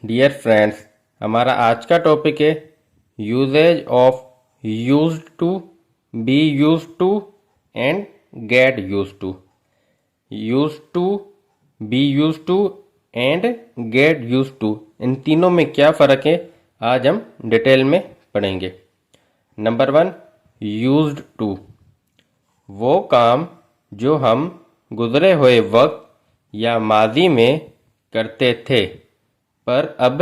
Dear friends, हमारा आज का टॉपिक है usage of used to, be used to and get used to. Used to, be used to and get used to, इन तीनों में क्या फ़र्क है आज हम डिटेल में पढ़ेंगे। नंबर 1, यूज्ड टू, वो काम जो हम गुज़रे हुए वक्त या माजी में करते थे पर अब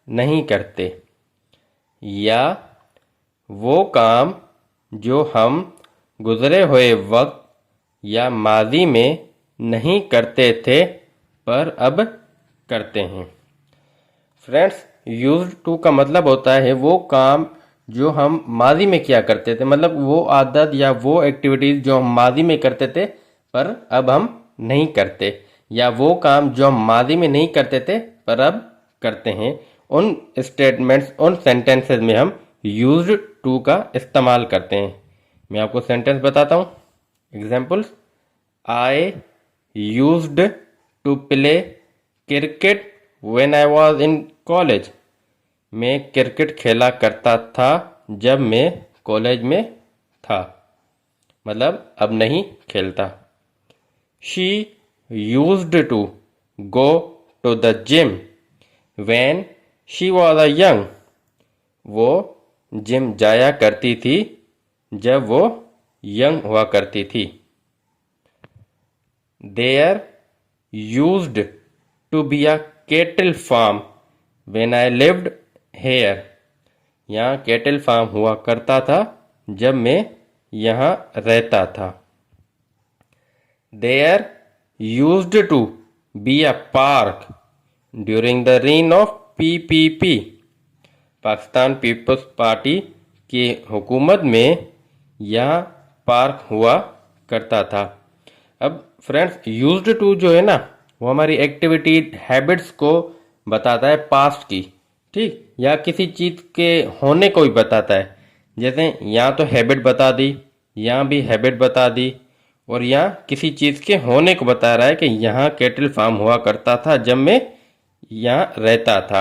नहीं करते, या वो काम जो हम गुज़रे हुए वक्त या माजी में नहीं करते थे पर अब करते हैं। फ्रेंड्स, यूज्ड टू का मतलब होता है वो काम जो हम माजी में किया करते थे, मतलब वो आदत या वो एक्टिविटीज़ जो हम माजी में करते थे पर अब हम नहीं करते, या वो काम जो हम माजी में नहीं करते थे पर अब करते हैं। उन स्टेटमेंट्स, उन सेंटेंसेस में हम यूज्ड टू का इस्तेमाल करते हैं। मैं आपको सेंटेंस बताता हूँ। Examples: I used to play cricket when I was in college. मैं क्रिकेट खेला करता था जब मैं कॉलेज में था, मतलब अब नहीं खेलता। She used to go to the gym when she was a young. वो जिम जाया करती थी जब वो यंग हुआ करती थी। There used to be a cattle farm when I lived here. यहाँ केटल फार्म हुआ करता था जब मैं यहाँ रहता था। There used to be a park during the reign of PPP, Pakistan Peoples Party की हुकूमत में यह पार्क हुआ करता था। अब फ्रेंड्स, यूज्ड टू जो है ना, वो हमारी एक्टिविटी हैबिट्स को बताता है पास्ट की, ठीक, या किसी चीज़ के होने को भी बताता है। जैसे यहाँ तो हैबिट बता दी, यहाँ भी हैबिट बता दी, और यहाँ किसी चीज़ के होने को बता रहा है कि यहाँ कैटल फार्म हुआ करता था जब मैं यहाँ रहता था,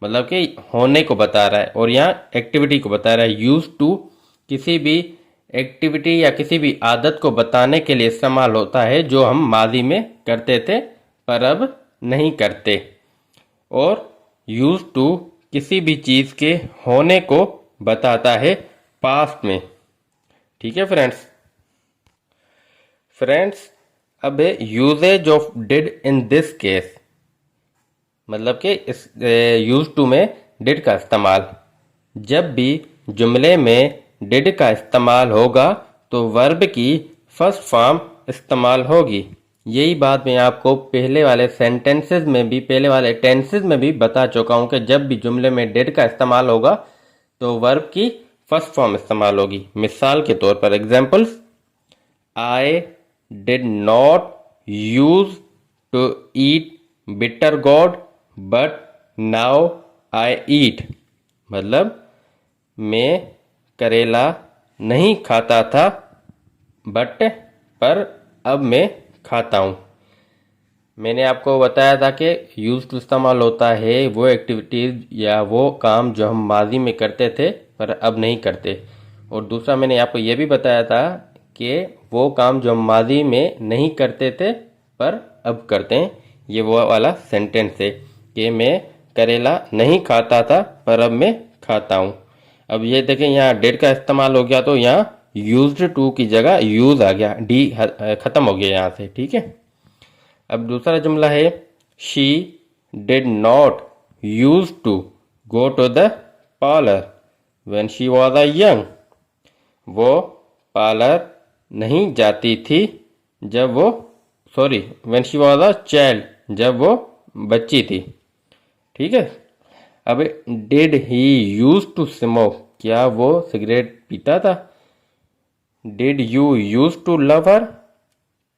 मतलब कि होने को बता रहा है, और यहाँ एक्टिविटी को बता रहा है। यूज टू किसी भी एक्टिविटी या किसी भी आदत को बताने के लिए इस्तेमाल होता है जो हम माजी में करते थे पर अब नहीं करते, और यूज टू किसी भी चीज़ के होने को बताता है पास्ट में। ठीक है फ्रेंड्स। अब है usage of did in this case, मतलब कि इस यूज टू में डिड का इस्तेमाल। जब भी जुमले में डिड का इस्तेमाल होगा तो वर्ब की फर्स्ट फॉर्म इस्तेमाल होगी। यही बात मैं आपको पहले वाले सेंटेंसेस में भी, पहले वाले टेंसेस में भी बता चुका हूँ कि जब भी जुमले में डिड का इस्तेमाल होगा तो वर्ब की फर्स्ट फॉर्म इस्तेमाल होगी। मिसाल के तौर पर examples: I did not use to eat bitter gourd but now I eat, मतलब मैं करेला नहीं खाता था पर अब मैं खाता हूँ। मैंने आपको बताया था कि यूज टू इस्तेमाल होता है वो एक्टिविटीज़ या वो काम जो हम माजी में करते थे पर अब नहीं करते, और दूसरा मैंने आपको ये भी बताया था कि वो काम जो हम माजी में नहीं करते थे पर अब करते हैं। ये वो वाला सेंटेंस है कि मैं करेला नहीं खाता था पर अब मैं खाता हूँ। अब ये देखें, यहाँ डिड का इस्तेमाल हो गया तो यहाँ यूज्ड टू की जगह यूज आ गया, डी खत्म हो गया यहाँ से। ठीक है। अब दूसरा जुमला है she did not use to go to the parlour when she was a young. वो पार्लर नहीं जाती थी जब वो when she was a child, जब वो बच्ची थी। ठीक है। अब did he use to smoke, क्या वो सिगरेट पीता था। Did you use to love her,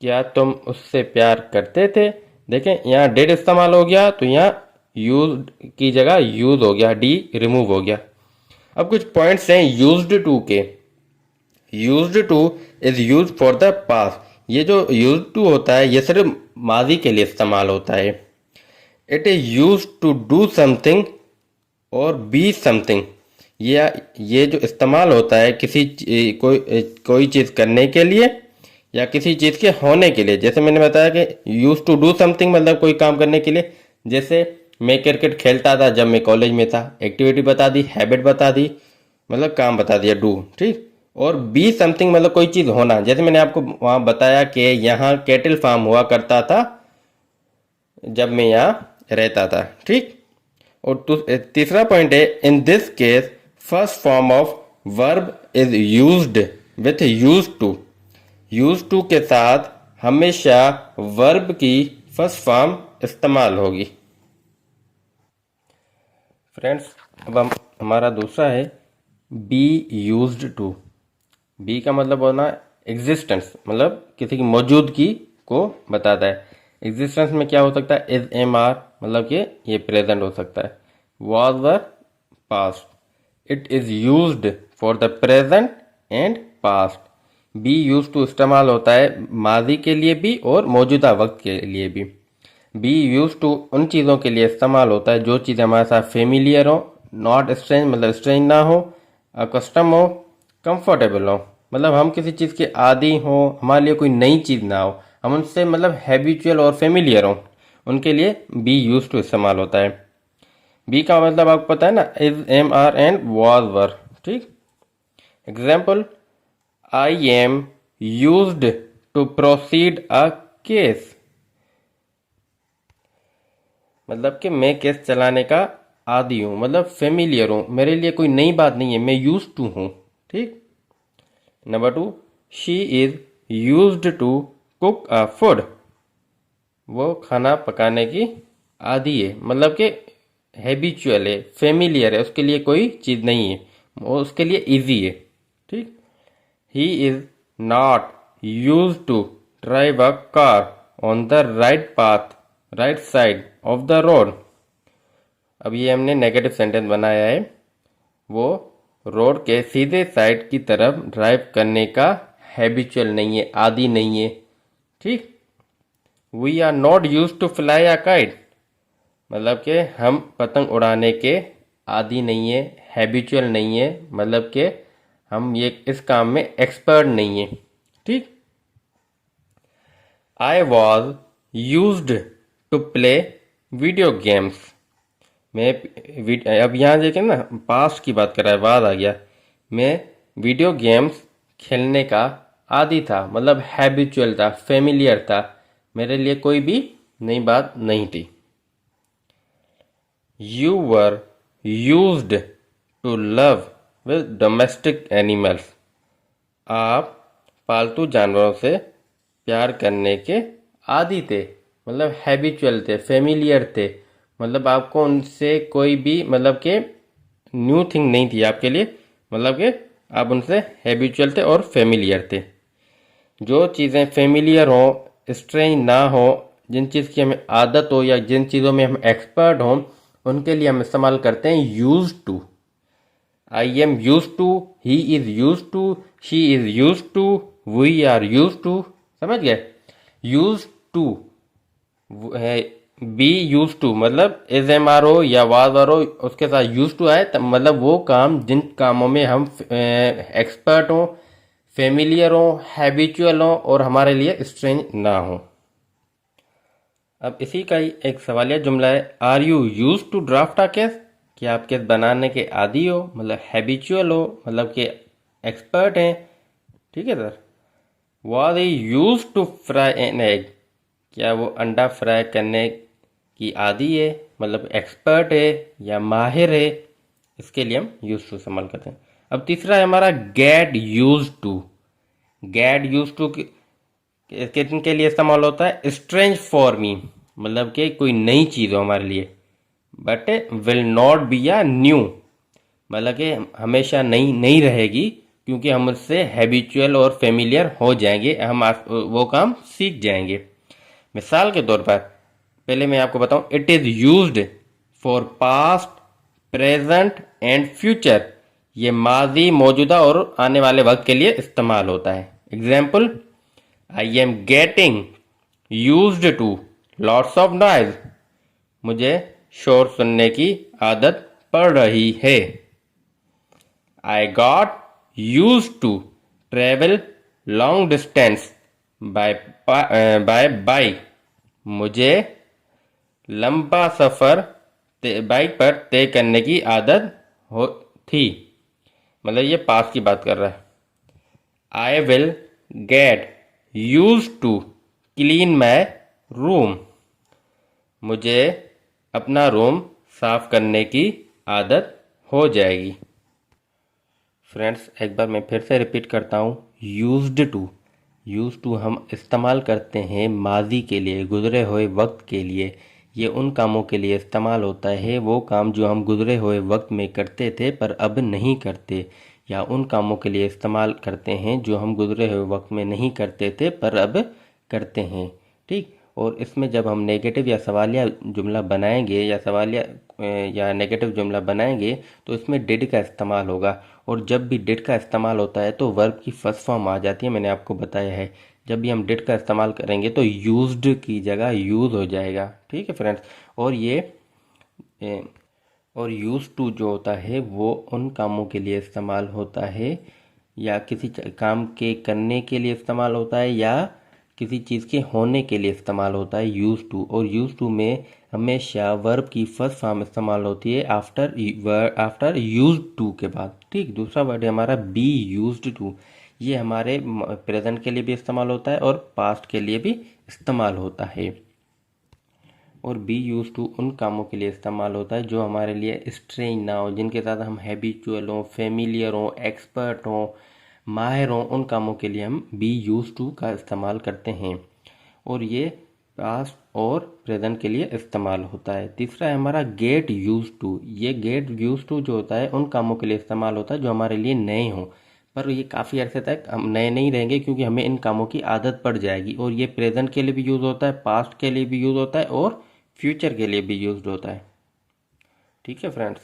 क्या तुम उससे प्यार करते थे। देखें, यहाँ डिड इस्तेमाल हो गया तो यहाँ यूज की जगह यूज हो गया, डी रिमूव हो गया। अब कुछ पॉइंट्स हैं यूज्ड टू के। Used two is use for the past. ये जो यूज्ड टू होता है ये सिर्फ माजी के लिए इस्तेमाल होता है। It is use to do something और बी समथिंग। ये जो इस्तेमाल होता है कोई चीज़ करने के लिए या किसी चीज़ के होने के लिए। जैसे मैंने बताया कि यूज टू डू समथिंग मतलब कोई काम करने के लिए। जैसे मैं क्रिकेट खेलता था जब मैं कॉलेज में था, एक्टिविटी बता दी, हैबिट बता दी, मतलब काम बता दिया, डू, ठीक। और बी समथिंग मतलब कोई चीज़ होना। जैसे मैंने आपको वहाँ बताया कि यहाँ कैटल फार्म हुआ करता था जब मैं यहाँ रहता था, ठीक। और तीसरा पॉइंट है, in this case first form of verb is used with use to. Use to के साथ हमेशा वर्ब की फर्स्ट फॉर्म इस्तेमाल होगी। फ्रेंड्स, अब हमारा दूसरा है बी यूज्ड टू। बी का मतलब होना एग्जिस्टेंस, मतलब किसी की मौजूदगी को बताता है। एग्जिस्टेंस में क्या हो सकता है, इज, एम, आर, मतलब कि ये प्रेजेंट हो सकता है। Was, were, past. It is used for the present and past. Be use to इस्तेमाल होता है माजी के लिए भी और मौजूदा वक्त के लिए भी। बी यूज टू उन चीज़ों के लिए इस्तेमाल होता है जो चीज़ें हमारे साथ फेमिलियर हो, नॉट स्ट्रेंज मतलब स्ट्रेंज ना हो, कस्टम हो, कंफर्टेबल हो, मतलब हम किसी चीज़ के आदी हो, हमारे लिए कोई नई चीज़ ना हो, हम उनसे मतलब हैबिचुअल और फेमिलियर हो, उनके लिए बी यूज टू इस्तेमाल होता है। बी का मतलब आपको पता है ना, is, am, are and was, were, ठीक। Example, I am used to proceed a case, मतलब कि मैं केस चलाने का आदी हूँ, मतलब फेमिलियर हूँ, मेरे लिए कोई नई बात नहीं है, मैं यूज टू हूँ, ठीक। Number 2, she is used to cook a food, वो खाना पकाने की आदी है, मतलब कि हैबिचुअल है, फेमिलियर है, उसके लिए कोई चीज़ नहीं है, वो उसके लिए इजी है, ठीक। He is not use to drive a car on the right path, right side of the road. अब ये हमने नेगेटिव सेंटेंस बनाया है, वो रोड के सीधे साइड की तरफ ड्राइव करने का हैबिचुअल नहीं है, आदी नहीं है, ठीक। We are not use to fly a kite, मतलब कि हम पतंग उड़ाने के आदी नहीं है, हैबिचुअल नहीं है, मतलब कि हम ये इस काम में एक्सपर्ट नहीं है, ठीक। I was used to play video games, मैं अब यहाँ देखें ना, पास्ट की बात कर रहा है, बाद आ गया। मैं वीडियो गेम्स खेलने का आदी था, मतलब हैबिचुअल था, फेमिलियर था, मेरे लिए कोई भी नई बात नहीं थी। You were used to love with domestic animals, आप पालतू जानवरों से प्यार करने के आदी थे, मतलब हैबिचुअल थे, फेमिलियर थे, मतलब आपको उनसे कोई भी मतलब कि न्यू थिंग नहीं थी आपके लिए, मतलब कि आप उनसे हैबिचुअल थे और फेमिलियर थे। जो चीज़ें फेमिलियर हो, स्ट्रेंज ना हो, जिन चीज़ की हमें आदत हो या जिन चीज़ों में हम एक्सपर्ट हों, उनके लिए हम इस्तेमाल करते हैं use to. I am use to, he is use to, she is use to, we are use to, समझ गए। यूज टू है, बी यूज टू मतलब इज, एम, आर हो या वाज, आर हो, उसके साथ यूज टू आए मतलब वो काम जिन कामों में हम एक्सपर्ट हों, फेमिलियर हों, हैबिचुअल हों और हमारे लिए स्ट्रेंज ना हो। अब इसी का ही एक सवालिया जुमला है, are you use to draft a case, क्या आप केस बनाने के आदी हो, मतलब हैबिचुअल हो, मतलब कि एक्सपर्ट हैं, ठीक है sir. Was he use to fry an egg, क्या वो अंडा फ्राई करने की आदी है, मतलब एक्सपर्ट है या माहिर है, इसके लिए हम यूज टू इस्तेमाल करते हैं। अब तीसरा है हमारा get use to. Get use to किन के लिए इस्तेमाल होता है, स्ट्रेंज फॉर मी, मतलब कि कोई नई चीज़ हो हमारे लिए, बट विल नॉट बी या न्यू, मतलब कि हमेशा नई नहीं रहेगी, क्योंकि हम उससे हैबिचुअल और फेमिलियर हो जाएंगे, हम वो काम सीख जाएंगे। मिसाल के तौर पर पहले मैं आपको बताऊं, it is used for past, present and future, ये माजी, मौजूदा और आने वाले वक्त के लिए इस्तेमाल होता है। Example, I am getting used to lots of noise, मुझे शोर सुनने की आदत पड़ रही है। I got used to travel long distance by bike. मुझे लंबा सफ़र बाइक पर तय करने की आदत हो थी। मतलब ये पास की बात कर रहा है। I will get used to clean my room. मुझे अपना रूम साफ करने की आदत हो जाएगी। फ्रेंड्स, एक बार मैं फिर से रिपीट करता हूँ। यूज्ड टू हम इस्तेमाल करते हैं माजी के लिए, गुजरे हुए वक्त के लिए। ये उन कामों के लिए इस्तेमाल होता है, वो काम जो हम गुजरे हुए वक्त में करते थे पर अब नहीं करते, या उन कामों के लिए इस्तेमाल करते हैं जो हम गुजरे हुए वक्त में नहीं करते थे पर अब करते हैं। ठीक। और इसमें जब हम नेगेटिव या सवालिया जुमला बनाएंगे या नेगेटिव जुमला बनाएंगे तो इसमें डिड का इस्तेमाल होगा। और जब भी डिड का इस्तेमाल होता है तो वर्ब की फर्स्ट फॉर्म आ जाती है, मैंने आपको बताया है। जब भी हम डिड का इस्तेमाल करेंगे तो यूज्ड की जगह यूज हो जाएगा। ठीक है फ्रेंड्स। और ए, और यूज टू जो होता है वो उन कामों के लिए इस्तेमाल होता है, या किसी काम के करने के लिए इस्तेमाल होता है, या किसी चीज़ के होने के लिए इस्तेमाल होता है यूज टू। और यूज टू में हमेशा वर्ब की फर्स्ट फॉर्म इस्तेमाल होती है आफ्टर यूज टू के बाद। ठीक। दूसरा वर्ड है हमारा बी यूज्ड टू। ये हमारे प्रेजेंट के लिए भी इस्तेमाल होता है और पास्ट के लिए भी इस्तेमाल होता है। और बी यूज टू उन कामों के लिए इस्तेमाल होता है जो हमारे लिए स्ट्रेंज ना हो, जिनके साथ हम हैबिचुअल हों, फेमिलियर हों, एक्सपर्ट हों, माहिर हों। उन कामों के लिए हम बी यूज टू का इस्तेमाल करते हैं, और ये पास्ट और प्रेजेंट के लिए इस्तेमाल होता है। तीसरा है हमारा गेट यूज टू। ये गेट यूज टू जो होता है उन कामों के लिए इस्तेमाल होता है जो हमारे लिए नए हों, पर ये काफ़ी अरसे तक हम नए नहीं रहेंगे क्योंकि हमें इन कामों की आदत पड़ जाएगी। और ये प्रेजेंट के लिए भी यूज़ होता है, पास्ट के लिए भी यूज़ होता है, और फ्यूचर के लिए भी यूज्ड होता है। ठीक है फ्रेंड्स।